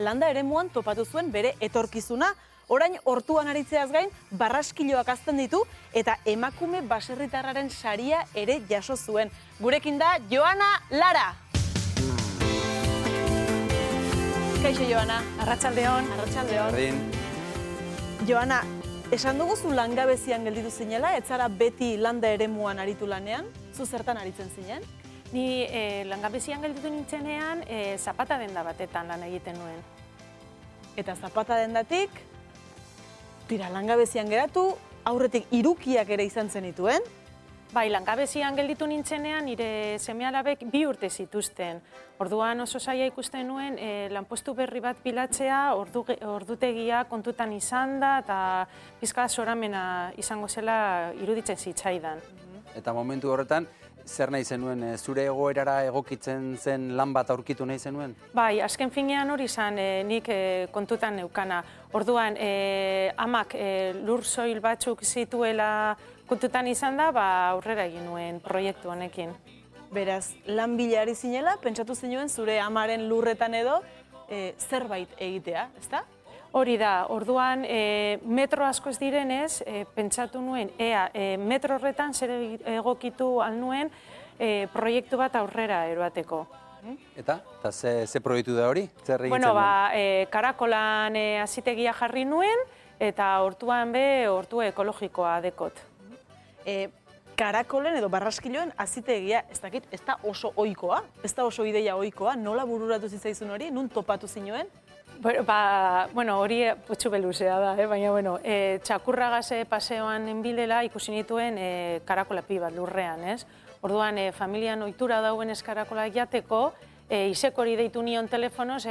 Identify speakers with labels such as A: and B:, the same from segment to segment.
A: landa eremuan topatu zuen bere etorkizuna, orain hortuan aritzeaz gain barraskiloak hazten ditu eta emakume baserritarraren saria ere jaso zuen. Gurekin da Joana Lara. Kaixo, Joana.
B: Arratsaldeon.
A: Arratsaldeon. Joana, esan duguzu langabezian gelditu zinela, ez zara beti landa eremuan aritu lanean? Zu zertan aritzen zinen?
B: Ni langabezian gelditu nintzenean zapata denda batetan lan egiten nuen.
A: Eta zapata dendatik, langabezian geratu, aurretik hirukiak ere izan zenituen.
B: Bai, langabezian gelditu nintzenean nire seme-alabek 2 urte zituzten. Orduan oso zaila ikusten nuen lanpostu berri bat bilatzea, ordutegia kontutan izan da eta pixka zoramena izango zela iruditzen zitzaidan.
C: Eta momentu horretan, zer nahi zenuen, zure egoerara egokitzen zen lan bat aurkitu nahi zenuen?
B: Bai, azken finean hori izan nik kontutan neukana. Orduan, amak lur soil batzuk zituela kontutan izan da, aurrera egin nuen proiektu honekin.
A: Beraz, lan bila ari zinela, pentsatu zinuen zure amaren lurretan edo zerbait egitea, ezta?
B: Hori da, orduan metro asko ez direnez, pentsatu nuen, metro horretan zer egokitu alnuen proiektu bat aurrera eroateko.
C: Eta ze proiektu da hori? Zer egin
B: Bueno,
C: zenuen?
B: Karakolan hazitegia jarri nuen, eta hortuan hortu ekologikoa dekot.
A: Karakolen edo barraskiloen hazitegia, ez dakit, ez da oso ohikoa, ez da oso ideia ohikoa, nola bururatu zitzaizun hori, nun topatu zinuen?
B: Bueno, hori putxu beluzea da, baina, txakurragaz paseoan enbilela ikusi nituen karakola pi bat lurrean, ez? Orduan, familian ohitura dauen karakolak jateko, isekori deitu nion telefonoz,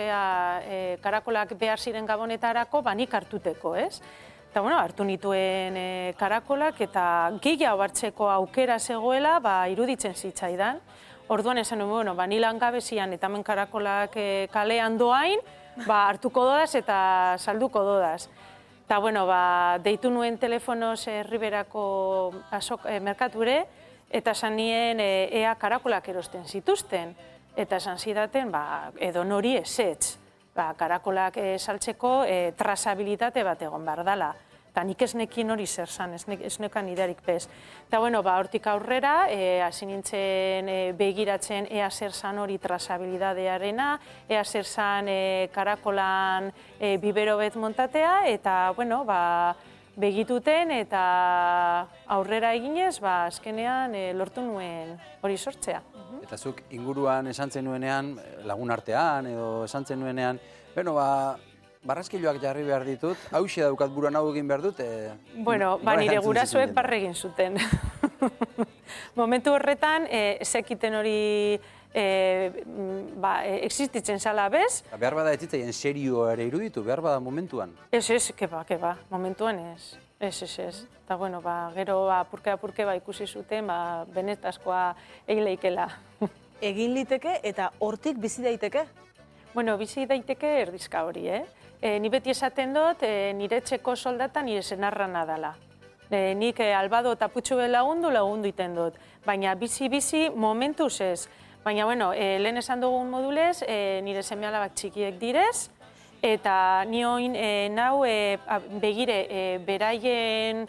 B: karakolak behar ziren gabonetarako, nik hartuteko, ez? Eta, hartu nituen karakolak eta gehiago hartzeko aukera zegoela, iruditzen zitzaidan. Orduan esan nuen, ni langabezian eta hemen karakolak kalean doain, hartuko dodaz eta salduko dodaz. Eta, deitu nuen telefonoz Riberako merkature, eta esan nien ea karakolak erosten zituzten. Eta esan zidaten, edo nori ezetz. Karakolak saltzeko trazabilitate bat egon behar dela. Eta nik ez nekin hori zer zan, ez nekan idearik pez. Eta, hortik aurrera, hasi nintzen begiratzen ea zer zan hori trazabilidadearena, ea zer zan karakolan bibero bet montatea, eta, begituten eta aurrera eginez, azkenean lortu nuen hori sortzea.
C: Eta zuk inguruan esan zenuenean, lagun artean edo esan zenuenean, barraskiloak jarri behar ditut, hauxe daukat buruan hau egin behar dut.
B: Nire gurasoek barre egin zuten. Momentu horretan, ezekiten hori existitzen zala bez.
C: Behar bada ez zitzaien serio ere iruditu, behar bada momentuan?
B: Ez, keba, momentuan ez. Eta, gero apurke ikusi zuten, benetazkoa egin leikela.
A: Egin liteke eta hortik bizi daiteke?
B: Bizi daiteke erdizka hori, Ni beti esaten dut, nire etxeko soldata nire senarrana dela. Nik albado eta putxube lagundu iten dut, baina bizi momentuz ez. Baina, lehen esan dugun modulez, nire seme-alabak txikiek direz, eta nioin nau begire beraien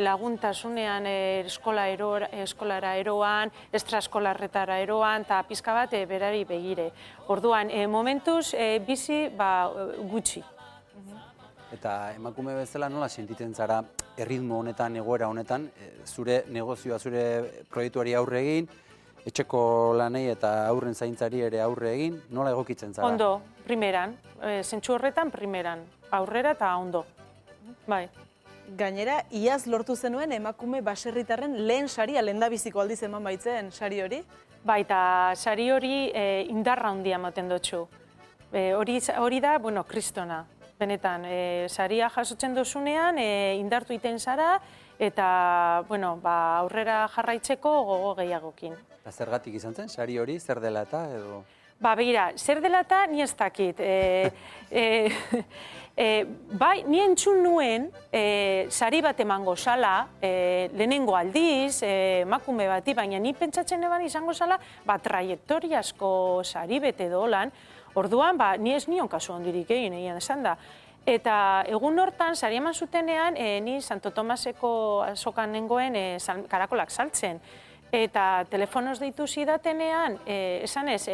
B: laguntasunean eskolara eroan, estraeskolarretara eroan, eta pizka bat berari begire. Orduan, momentuz bizi gutxi.
C: Eta emakume bezala nola sentitzen zara erritmo honetan, egoera honetan, zure negozioa, zure proiektuari aurre egin, etxeko lanei eta aurren zaintzari ere aurre egin, nola egokitzen zara?
B: Ondo, primeran, zentsu horretan primeran, aurrera eta ondo. Bai.
A: Gainera, iaz lortu zenuen emakume baserritarren lehen saria, lehendabiziko aldiz eman baitzen sari hori?
B: Bai, eta sari hori indarra handia ematen dutxu. Hori da, kristona. Benetan, saria jasotzen dozunean, indartu iten zara, eta aurrera jarraitzeko gogo gehiagokin.
C: Eta zergatik izan zen, sari hori, zer dela eta edo?
B: Begira, zer dela eta ni ez dakit. Bai, ni entzun nuen sari bat emango zala, lehenengo aldiz, emakume bati, baina ni pentsatzen eban izango zala, traiektoriasko sari bete dolan, Orduan, ni ez nion kasu hondirik egin esan da. Eta egun hortan, sari eman zutenean, ni Santo Tomaseko azokan nengoen karakolak saltzen. Eta telefonoz deitu zidatenean, esan ez,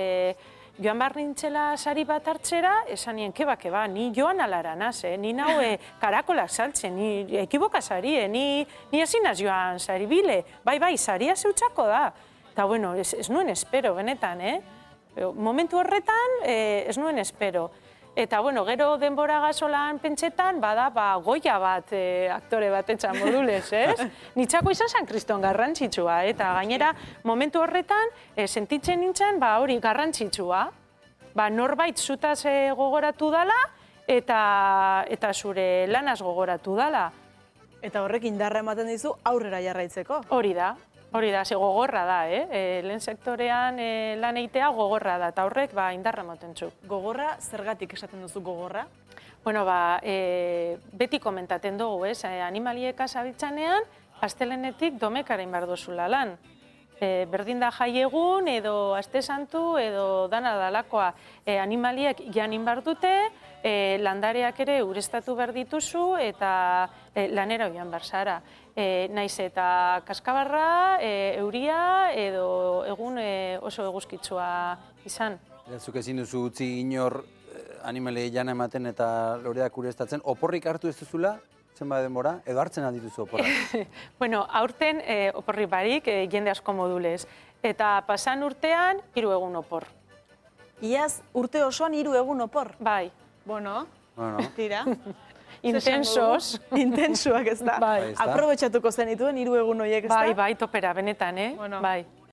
B: joan behar nintzela sari bat hartzera, esan nien, keba, ni joan alara naz, ni naue karakolak saltzen, ni ekiboka sari, ni ezinaz joan sari bile, bai, saria zeutxako da. Eta, bueno, ez nuen espero, benetan, momentu horretan, ez nuen espero. Eta, bueno, gero denbora gazolan pentsetan, bada, goia bat aktore bat etxan modulez, ez? Nitzako izan San Kriston garrantzitsua, eta gainera, momentu horretan, sentitzen nintzen, hori garrantzitsua. Norbait zutaz gogoratu dala, eta zure lanaz gogoratu dala.
A: Eta horrek indarra ematen dizu aurrera jarraitzeko.
B: Hori da, ze gogorra da, lehen sektorean lan eitea gogorra da, eta horrek indarra ematen zu.
A: Gogorra, zergatik esaten duzu gogorra?
B: Bueno, beti komentaten dugu, animalieka zabiltzanean, astelenetik domekaren behar duzula lan. Berdin da jaiegun, edo aste santu, edo dana dalakoa. Animaliek janin behar dute, landareak ere ureztatu behar dituzu, eta lanera joan behar zara. Naiz eta kaskabarra, euria, edo egun oso eguzkitsua izan.
C: Zuk ezin duzu utzi inor animalei jana ematen eta loreak ureztatzen, oporrik hartu ez duzula? Zenba denbora, edo hartzen aldituzu oporrak?
B: Bueno, aurten oporri barik, jende asko modulez. Eta pasan urtean, 3 egun opor.
A: Iaz, urte osoan 3 egun opor?
B: Bai.
A: Bueno, tira.
B: Intensos.
A: Intensuak ez da.
B: Bai.
A: Aprobetxatuko zenituen 3 egun horiek ez da?
B: Bai, topera, benetan,
A: Bueno.
B: Bai.